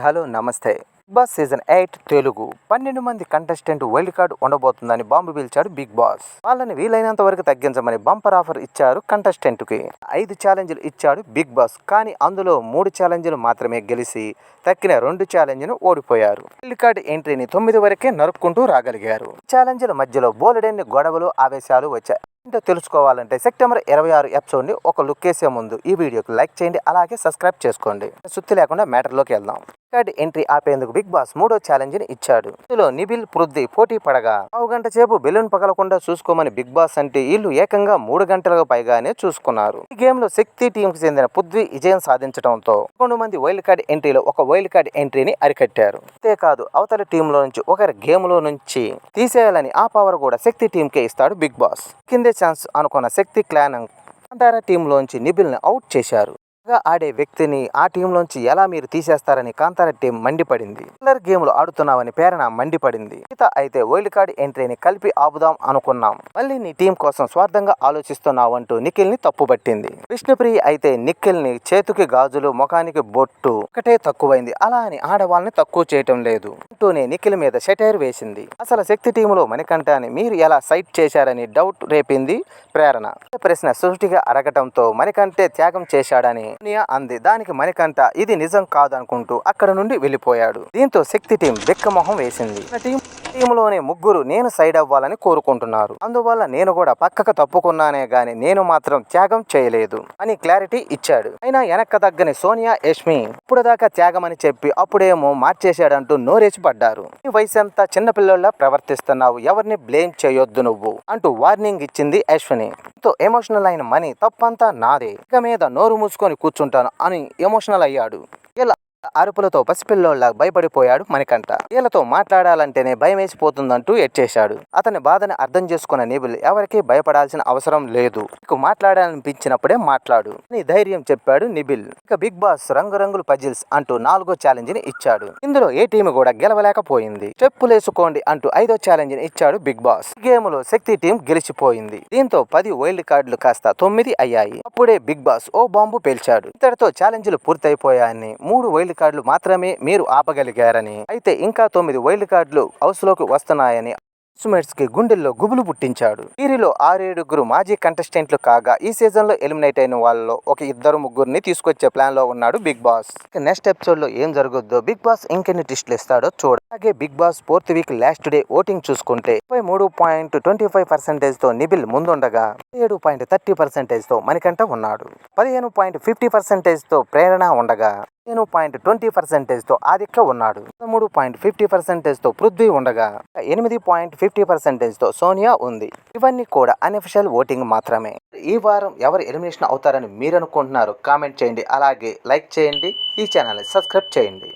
Hello నమస్తే. Big boss season 8 Telugu 12 మంది contestant wild card ఉండబోతుందని బాంబు పీల్చాడు బిగ్ బాస్. వాళ్ళని వీలైనంత వరకు తగ్గించమని బంపర్ ఆఫర్ ఇచ్చారు కంటెస్టెంట్ కి. 5 ఛాలెంజ్లు ఇచ్చాడు బిగ్ బాస్. కానీ అందులో 3 ఛాలెంజ్లు మాత్రమే గెలిచి తక్కిన 2 ఛాలెంజ్ను ఓడిపోయారు. వైల్డ్ కార్డ్ ఎంట్రీని 9 వరకే నరుక్కుంటూ రాగలిగారు. ఛాలెంజ్ల మధ్యలో బోలెడన్ని గొడవలు ఆవేశాలు వచ్చాయి. ఏంటో తెలుసుకోవాలంటే సెప్టెంబర్ 26 ఎపిసోడ్ని ఒక లుక్ వేసే ముందు ఈ వీడియోకి లైక్ చేయండి, అలాగే సబ్స్క్రైబ్ చేసుకోండి. సుత్తి లేకుండా మ్యాటర్లోకి వెళ్దాం. కార్డ్ ఎంట్రీ ఆపేందుకు బిగ్ బాస్ 3వ ఛాలెంజ్ ని ఇచ్చాడు. ఇందులో నిబిల్, పృథ్వీ పోటీ పడగా పావు గంట సేపు బెలూన్ పగలకుండా చూసుకోమని బిగ్ బాస్ అంటే వీళ్ళు ఏకంగా 3 గంటలకు పైగానే చూసుకున్నారు. ఈ గేమ్ లో శక్తి టీం కు చెందిన పృథ్వీ విజయం సాధించడంతో 11 మంది వైల్డ్ కార్డ్ ఎంట్రీలో ఒక వైల్డ్ కార్డ్ ఎంట్రీని అరికట్టారు. అంతేకాదు అవతల టీంలో నుంచి ఒకరి గేమ్ లో నుంచి తీసేయాలని ఆ పవర్ కూడా శక్తి టీంకే ఇస్తాడు బిగ్ బాస్. కిందే ఛాన్స్ అనుకున్న శక్తి క్లాన్ కాంతారా టీంలోంచి నిబిల్ ని అవుట్ చేశారు. ఆడే వ్యక్తిని ఆ టీంలోంచి ఎలా మీరు తీసేస్తారని కాంతారా టీం మండిపడింది. కిల్లర్ గేమ్లు ఆడుతున్నావని ప్రేరణ మండిపడింది. అయితే వైల్డ్ కార్డ్ ఎంట్రీని కలిపి ఆపుదాం అనుకున్నాం, మళ్ళీ నీ టీం కోసం స్వార్థంగా ఆలోచిస్తున్నావు అంటూ నిఖిల్ ని తప్పుపట్టింది. విష్ణుప్రియ అయితే నిఖిల్ ని చేతికి గాజులు, ముఖానికి బొట్టు ఒకటే తక్కువైంది, అలా అని ఆడవాళ్ళని తక్కువ చేయటం లేదు అంటూనే నిఖిల్ మీద సెటైర్ వేసింది. అసలు శక్తి టీంలో మణికంఠని మీరు ఎలా సైట్ చేశారని డౌట్ రేపింది ప్రేరణ. ప్రశ్న సృష్టిగా అడగటంతో మణికంఠే త్యాగం చేశాడని అంది. దానికి మణికంఠ ఇది నిజం కాదనుకుంటూ అక్కడ నుండి వెళ్ళిపోయాడు. దీంతో శక్తి టీం బెక్కమొహం వేసింది. టీంలోని ముగ్గురు నేను సైడ్ అవ్వాలని కోరుకుంటున్నారు, అందువల్ల నేను కూడా పక్కకు తప్పుకున్నానే గాని నేను మాత్రం త్యాగం చేయలేదు అని క్లారిటీ ఇచ్చాడు. అయినా వెనక్క తగ్గని సోనియా, యష్మి ఇప్పుడు దాకా త్యాగం అని చెప్పి అప్పుడేమో మార్చేశాడంటూ నోరేసి పడ్డారు. ఈ వయసంతా చిన్నపిల్లల్లా ప్రవర్తిస్తున్నావు, ఎవరిని బ్లేమ్ చేయొద్దు నువ్వు అంటూ వార్నింగ్ ఇచ్చింది అశ్విని. ఎమోషనల్ అయిన మనీ తప్పంతా నాదే, ఇక మీద నోరు మూసుకొని కూర్చుంటాను అని ఎమోషనల్ అయ్యాడు. ఇలా అరుపులతో పసిపిల్లోళ్ళ భయపడిపోయాడు మణికంఠ. వీళ్ళతో మాట్లాడాలంటేనే భయం వేసిపోతుందంటూ ఎచ్చేశాడు. అతని బాధని అర్థం చేసుకున్న నిబిల్ ఎవరికీ భయపడాల్సిన అవసరం లేదు, నీకు మాట్లాడాలనిపించినప్పుడే మాట్లాడు అని ధైర్యం చెప్పాడు నిబిల్. ఇక బిగ్ బాస్ రంగురంగుల పజిల్స్ అంటూ 4వ ఛాలెంజ్ ని ఇచ్చాడు. ఇందులో ఏ టీం కూడా గెలవలేకపోయింది. స్టెప్పులేసుకోండి అంటూ 5వ ఛాలెంజ్ ని ఇచ్చాడు బిగ్ బాస్. ఈ గేమ్ లో శక్తి టీం గెలిచిపోయింది. దీంతో 10 వైల్డ్ కార్డులు కాస్త 9 అయ్యాయి. అప్పుడే బిగ్ బాస్ ఓ బాంబు పేల్చాడు. ఇంతటితో ఛాలెంజ్లు పూర్తయిపోయాయని, 3 వైల్డ్ కార్డులు మాత్రమే మీరు ఆపగలిగారని, అయితే ఇంకా 9 వైల్డ్ కార్డులు హౌస్ లోకి వస్తున్నాయని కి గుండెల్లో గుబులు పుట్టించాడు. వీరిలో 6-7 మాజీ కంటెస్టెంట్లు కాగా ఈ సీజన్ లో ఎలిమినేట్ అయిన వాళ్ళలో ఒక 2-3 తీసుకొచ్చే ప్లాన్ లో ఉన్నాడు బిగ్ బాస్. నెక్స్ట్ ఎపిసోడ్ లో ఏం జరుగుద్దో, బిగ్ బాస్ ఇంకెన్ని ట్విస్టులు ఇస్తాడో చూడ. అలాగే Bigg Boss 4th week last day voting చూసుకుంటే 33.25% తో నిబిల్ ముందుండగా 7.30% తో మణికంఠ ఉన్నాడు. 15.50% తో ప్రేరణ ఉండగా 15.20% తో ఆదిత్య ఉన్నాడు. 13.50% తో పృథ్వీ ఉండగా 8.50% తో సోనియా ఉంది. ఇవన్నీ కూడా అన్అఫిషియల్ ఓటింగ్ మాత్రమే. ఈ వారం ఎవరు ఎలిమినేషన్ అవుతారని మీరు అనుకుంటున్నారు కామెంట్ చేయండి, అలాగే లైక్ చేయండి, ఈ ఛానల్ని సబ్స్క్రైబ్ చేయండి.